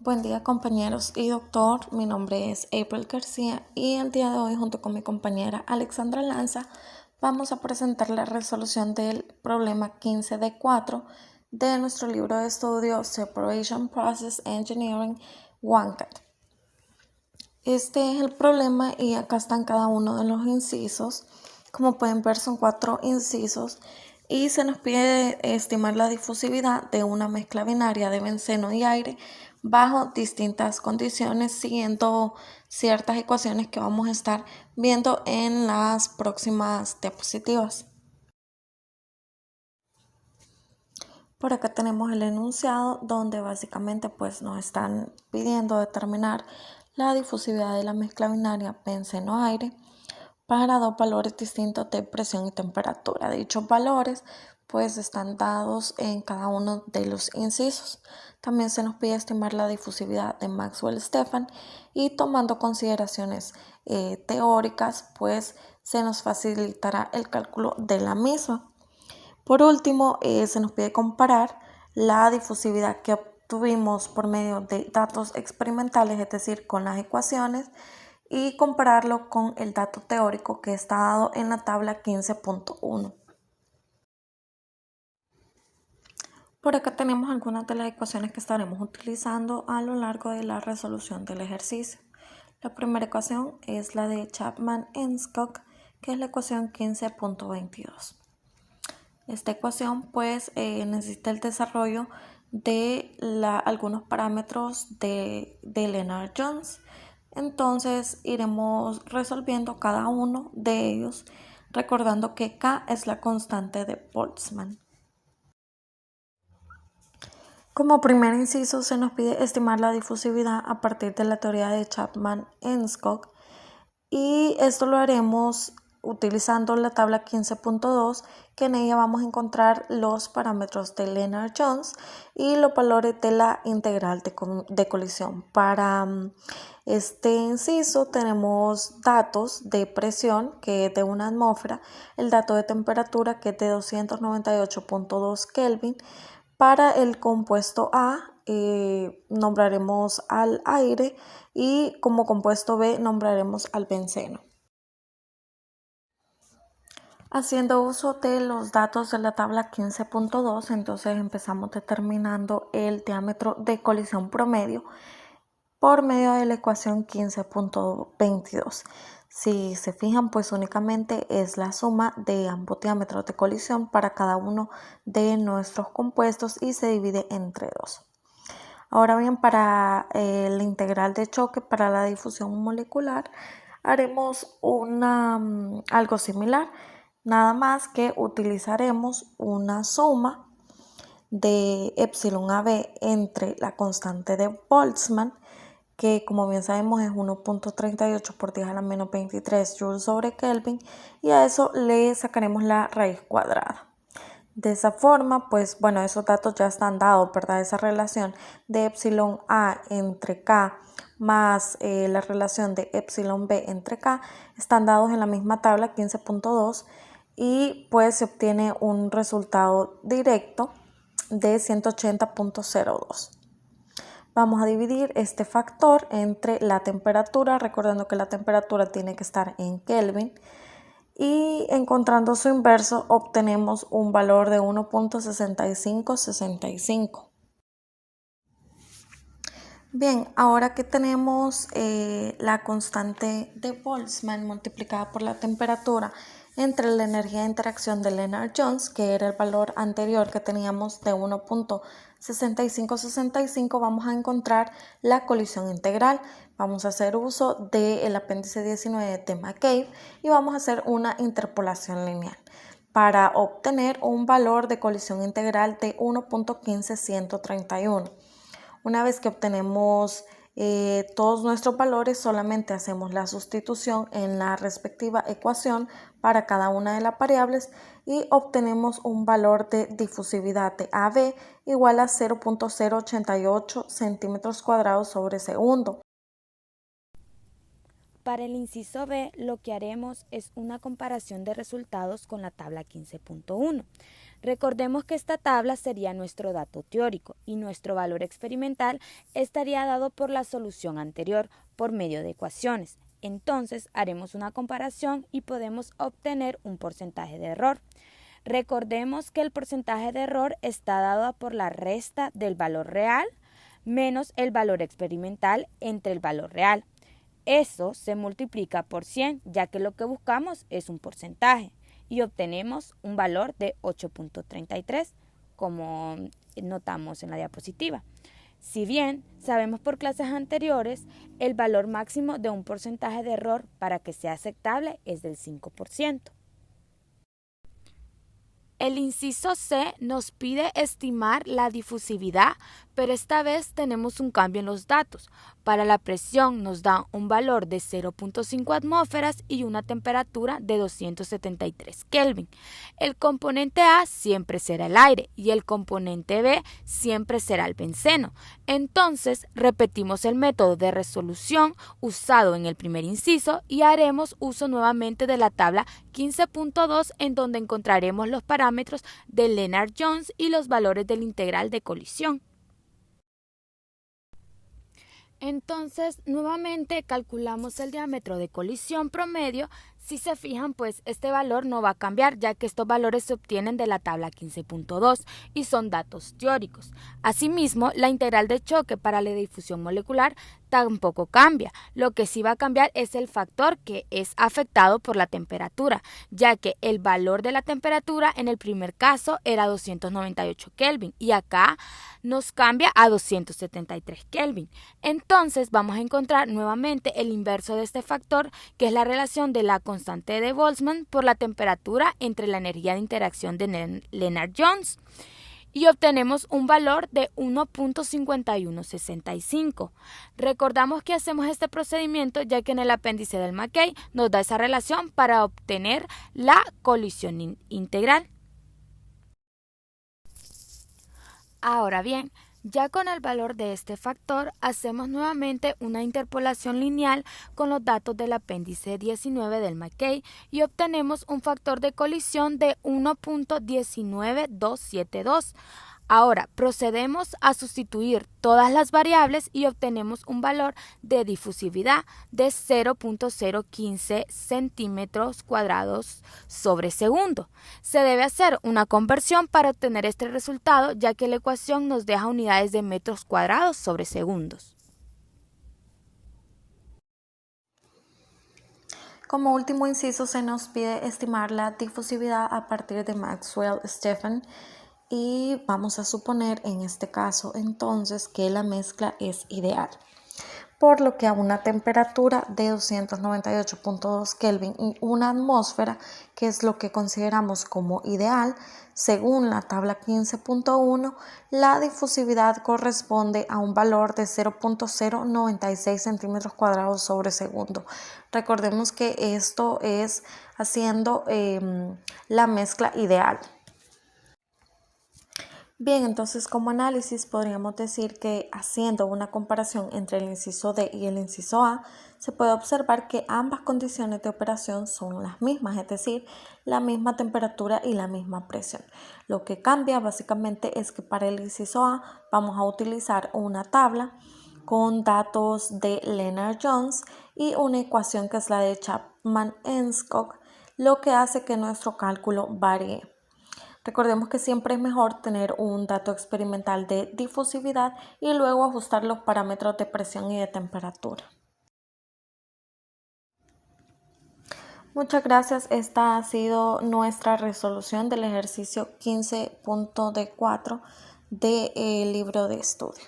Buen día compañeros y doctor, mi nombre es April García y el día de hoy junto con mi compañera Alexandra Lanza vamos a presentar la resolución del problema 15D4 de nuestro libro de estudio Separation Process Engineering WANCAD. Este es el problema y acá están cada uno de los incisos. Como pueden ver son 4 incisos y se nos pide estimar la difusividad de una mezcla binaria de benceno y aire bajo distintas condiciones siguiendo ciertas ecuaciones que vamos a estar viendo en las próximas diapositivas. Por acá tenemos el enunciado donde básicamente pues nos están pidiendo determinar la difusividad de la mezcla binaria benceno-aire para dos valores distintos de presión y temperatura. Dichos valores pues están dados en cada uno de los incisos. También se nos pide estimar la difusividad de Maxwell-Stefan y tomando consideraciones teóricas pues se nos facilitará el cálculo de la misma. Por último, se nos pide comparar la difusividad que obtuvimos por medio de datos experimentales, es decir, con las ecuaciones, y compararlo con el dato teórico que está dado en la tabla 15.1. Por acá tenemos algunas de las ecuaciones que estaremos utilizando a lo largo de la resolución del ejercicio. La primera ecuación es la de Chapman-Enskog, que es la ecuación 15.22. Esta ecuación pues necesita el desarrollo de algunos parámetros de Lennard-Jones. Entonces iremos resolviendo cada uno de ellos recordando que K es la constante de Boltzmann. Como primer inciso se nos pide estimar la difusividad a partir de la teoría de Chapman-Enskog y esto lo haremos utilizando la tabla 15.2, que en ella vamos a encontrar los parámetros de Lennard-Jones y los valores de la integral de colisión. Para este inciso tenemos datos de presión, que es de una atmósfera, el dato de temperatura, que es de 298.2 Kelvin. Para el compuesto A nombraremos al aire y como compuesto B nombraremos al benceno. Haciendo uso de los datos de la tabla 15.2, entonces empezamos determinando el diámetro de colisión promedio por medio de la ecuación 15.22. Si se fijan, pues únicamente es la suma de ambos diámetros de colisión para cada uno de nuestros compuestos y se divide entre 2. Ahora bien, para la integral de choque para la difusión molecular haremos algo similar, nada más que utilizaremos una suma de epsilon AB entre la constante de Boltzmann, que como bien sabemos es 1.38 por 10 a la menos 23 joules sobre Kelvin, y a eso le sacaremos la raíz cuadrada. De esa forma, pues bueno, esos datos ya están dados, ¿verdad? Esa relación de epsilon A entre K más la relación de epsilon B entre K están dados en la misma tabla 15.2 y pues se obtiene un resultado directo de 180.02. Vamos a dividir este factor entre la temperatura, recordando que la temperatura tiene que estar en Kelvin, y encontrando su inverso obtenemos un valor de 1.6565. Bien, ahora que tenemos la constante de Boltzmann multiplicada por la temperatura entre la energía de interacción de Lennard-Jones, que era el valor anterior que teníamos de 1.6565, vamos a encontrar la colisión integral. Vamos a hacer uso del apéndice 19 de McCabe y vamos a hacer una interpolación lineal para obtener un valor de colisión integral de 1.151. Una vez que obtenemos todos nuestros valores, solamente hacemos la sustitución en la respectiva ecuación para cada una de las variables y obtenemos un valor de difusividad de AB igual a 0.088 centímetros cuadrados sobre segundo. Para el inciso B, lo que haremos es una comparación de resultados con la tabla 15.1. Recordemos que esta tabla sería nuestro dato teórico y nuestro valor experimental estaría dado por la solución anterior por medio de ecuaciones. Entonces haremos una comparación y podemos obtener un porcentaje de error. Recordemos que el porcentaje de error está dado por la resta del valor real menos el valor experimental entre el valor real. Eso se multiplica por 100, ya que lo que buscamos es un porcentaje, y obtenemos un valor de 8.33, como notamos en la diapositiva. Si bien sabemos por clases anteriores, el valor máximo de un porcentaje de error para que sea aceptable es del 5%. El inciso C nos pide estimar la difusividad, pero esta vez tenemos un cambio en los datos. Para la presión nos da un valor de 0.5 atmósferas y una temperatura de 273 Kelvin. El componente A siempre será el aire y el componente B siempre será el benceno. Entonces repetimos el método de resolución usado en el primer inciso y haremos uso nuevamente de la tabla 15.2 en donde encontraremos los parámetros de Lennard-Jones y los valores del integral de colisión. Entonces, nuevamente calculamos el diámetro de colisión promedio. Si se fijan, pues este valor no va a cambiar, ya que estos valores se obtienen de la tabla 15.2 y son datos teóricos. Asimismo, la integral de choque para la difusión molecular tampoco cambia. Lo que sí va a cambiar es el factor que es afectado por la temperatura, ya que el valor de la temperatura en el primer caso era 298 Kelvin y acá nos cambia a 273 Kelvin. Entonces vamos a encontrar nuevamente el inverso de este factor, que es la relación de la constante de Boltzmann por la temperatura entre la energía de interacción de Lennard-Jones. Y obtenemos un valor de 1.5165. Recordamos que hacemos este procedimiento ya que en el apéndice del Mackay nos da esa relación para obtener la colisión integral. Ahora bien, ya con el valor de este factor, hacemos nuevamente una interpolación lineal con los datos del apéndice 19 del Mackay y obtenemos un factor de colisión de 1.19272. Ahora procedemos a sustituir todas las variables y obtenemos un valor de difusividad de 0.015 centímetros cuadrados sobre segundo. Se debe hacer una conversión para obtener este resultado, ya que la ecuación nos deja unidades de metros cuadrados sobre segundos. Como último inciso se nos pide estimar la difusividad a partir de Maxwell-Stephan y vamos a suponer en este caso entonces que la mezcla es ideal, por lo que a una temperatura de 298.2 Kelvin y una atmósfera, que es lo que consideramos como ideal, según la tabla 15.1, la difusividad corresponde a un valor de 0.096 centímetros cuadrados sobre segundo. Recordemos que esto es haciendo la mezcla ideal. Bien, entonces como análisis podríamos decir que haciendo una comparación entre el inciso D y el inciso A, se puede observar que ambas condiciones de operación son las mismas, es decir, la misma temperatura y la misma presión. Lo que cambia básicamente es que para el inciso A vamos a utilizar una tabla con datos de Lennard-Jones y una ecuación que es la de Chapman-Enskog, lo que hace que nuestro cálculo varíe. Recordemos que siempre es mejor tener un dato experimental de difusividad y luego ajustar los parámetros de presión y de temperatura. Muchas gracias. Esta ha sido nuestra resolución del ejercicio 15.4 del libro de estudio.